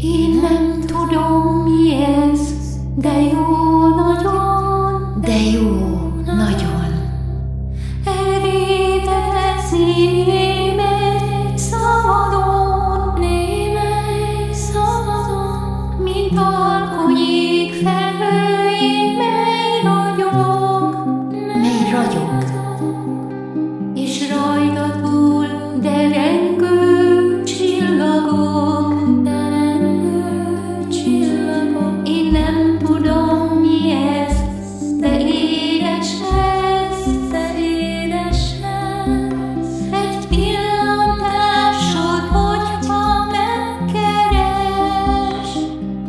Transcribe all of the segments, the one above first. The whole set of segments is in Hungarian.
Én nem tudom mi ez, de jó nagyon, de jó nagyon. Elvétezni némely szabadon, mint alkonyék felhőjén, mely ragyog, és rajta túl derengő csillagok. Én nem tudom mi ez, de édes ez, egy pillantásod,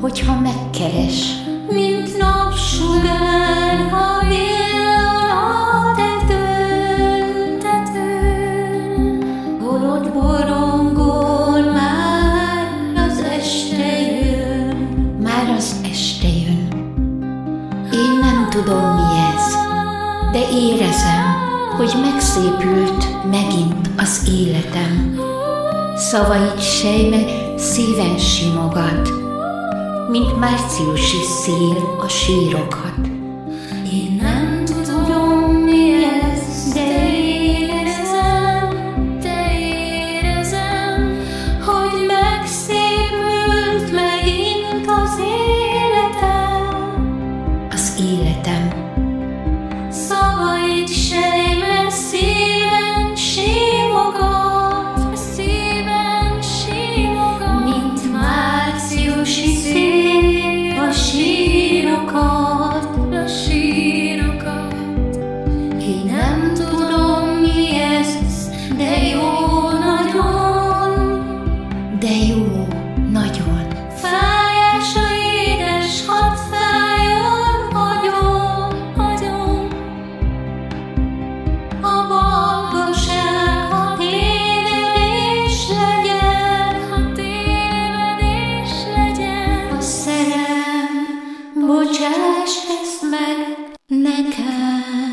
hogyha megkeres, mint napsugár, ha villan a tetőn, holott borongol, már az este jön. Én nem tudom mi ez, de érezem, hogy megszépült megint az életem. Szavaid sejme szíven simogat, mint márciusi szél a sírokat. Én nem tudom mi ez, de érezem, hogy megszépült megint az életem. Szavaid sejme szíven simogat, mint márciusi szél a sírokat. Én nem tudom mi ez, de jó nagyon. Fájás a édes, hadd fájjon, hagyom. A balgaság, ha tévedés legyen, a szerelem, bocsáss ezt meg nekem.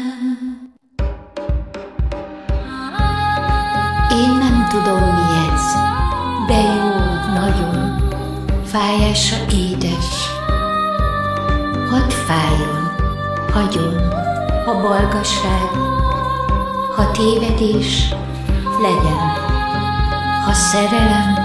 Én nem tudom mi ez, de jó nagyon. Fájása édes, hadd fájjon, hagyjon. A balgaság, ha tévedés legyen, ha szerelem,